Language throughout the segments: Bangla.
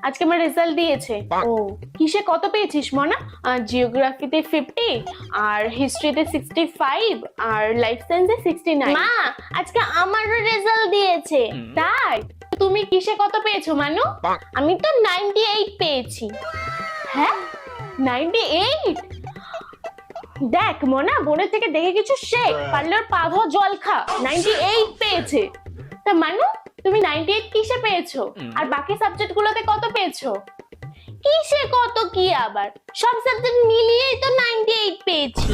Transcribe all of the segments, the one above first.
আজকে আমার রেজাল্ট দিয়েছে। ও কিসে কত পেয়েছিস মনা? জিওগ্রাফিতে 50, আর হিস্ট্রিতে 65, আর লাইফ সায়েন্সে 69। মা আজকে আমারও রেজাল্ট দিয়েছে। তাই তুমি কিসে কত পেয়েছো মানু? আমি তো 98 পেয়েছি। হ্যাঁ 98? দেখ মনা, বোনের থেকে দেখে কিছু শেখ, পারলে ওর পা ধোয়া জল খা। 98 পেয়েছে। তা মানু তুমি 98 কিসে পেয়েছো? আর বাকি সাবজেক্ট গুলোতে কত পেয়েছো? কিসে কত কি আবার, সব সাবজেক্ট মিলিয়েই তো 98 পেয়েছি।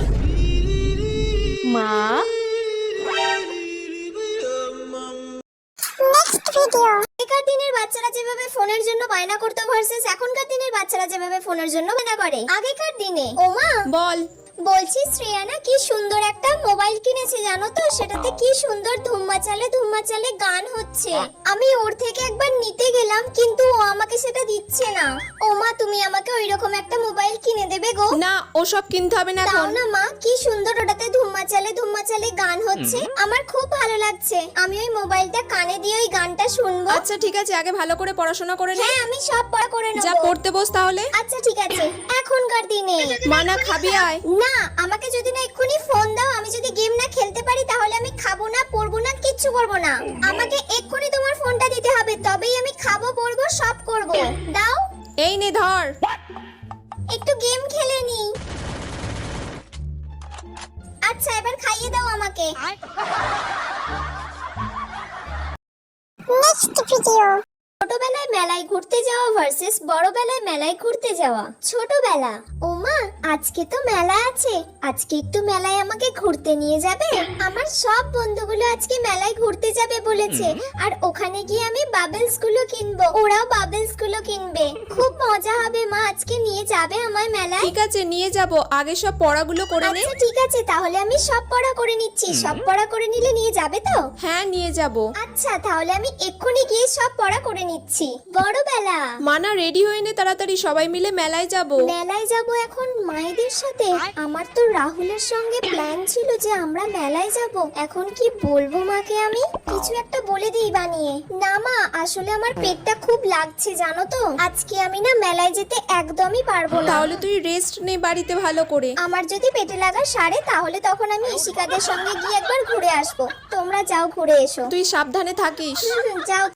মা নেক্সট ভিডিও। আগেকার দিনের বাচ্চারা যেভাবে ফোনের জন্য বায়না করতো ভার্সেস এখনকার দিনের বাচ্চারা যেভাবে ফোনের জন্য বায়না করে। আগেকার দিনে ওমা বল। বলছি শ্রেয়ানা কি সুন্দর একটা মোবাইল কিনেছে জানো তো, সেটাতে কি সুন্দর ধুম্মা চালে গান হচ্ছে। আমি ওর থেকে একবার নিতে গেলাম কিন্তু ও আমাকে সেটা দিচ্ছে না। ওমা তুমি আমাকে ওইরকম একটা মোবাইল কিনে দেবে গো? না ওসব কিনতে হবে না দাও এখন। না মা, কি সুন্দর ওটাতে ধুম্মা চালে গান হচ্ছে। আমার খুব ভালো লাগছে। আমি ওই মোবাইলটা কানে দিয়ে ওই গানটা শুনবো। আচ্ছা ঠিক আছে, আগে ভালো করে পড়াশোনা করে নে। হ্যাঁ আমি সব পড়া করে নেব। যা পড়তে বস তাহলে। আচ্ছা ঠিক আছে। এখনকার দিনে মানা খাবি আয়। না, আমাকে যদি না এক্ষুনি ফোন দাও, আমি যদি গেম না খেলতে পারি তাহলে আমি খাবো না, পড়বো না, কিচ্ছু করবো না। আমাকে এক্ষুনি তোমার ফোনটা দিতে হবে, তবেই আমি খাবো, পড়বো, সব করবো। দাও। এই নে ধর। একটু গেম খেলে নি। আচ্ছা এবার খাইয়ে দাও আমাকে। Next video. ছোটবেলায় মেলায় ঘুরতে যাওয়া ভার্সেস বড়বেলায় মেলায় ঘুরতে যাওয়া। ছোটবেলা, ওমা আজকে তো মেলা আছে, আজকে একটু মেলায় আমাকে ঘুরতে নিয়ে যাবে? আমার সব বন্ধুগুলো আজকে মেলায় ঘুরতে যাবে বলেছে, আর ওখানে গিয়ে আমি বাবলস গুলো কিনবো, ওরাও বাবলস গুলো কিনবে। খুব মজা হবে মা, আজকে নিয়ে যাবে আমায় মেলায়? ঠিক আছে নিয়ে যাব, আগে সব পড়াগুলো করে নে। আচ্ছা ঠিক আছে, তাহলে আমি সব পড়া করে নিচ্ছি। সব পড়া করে নিলে নিয়ে যাবে তো? হ্যাঁ নিয়ে যাব। আচ্ছা তাহলে আমি এক্ষুনি গিয়ে সব পড়া করে নিচ্ছি। বড়বেলা। মানা রেডি হয়ে নে তাড়াতাড়ি, সবাই মিলে মেলায় যাব। মেলায় যাব এখন মায়েদের সাথে? আমার তো রাহুলের সঙ্গে প্ল্যান ছিল যে আমরা মেলায় যাব। এখন কি বলবো মাকে? আমি কিছু একটা বলে দিই বানিয়ে। না মা, আসলে আমার পেটটা খুব লাগছে জানো তো, আজকে আমি না মেলায় যেতে একদমই পারবো না। তাহলে তুই রেস্ট নে বাড়িতে ভালো করে। আমার যদি পেটে লাগা সারে তাহলে তখন আমি ইশিকাদের সঙ্গে গিয়ে একবার ঘুরে আসবো। তোমরা যাও ঘুরে এসো। তুই সাবধানে থাকিস। যাও।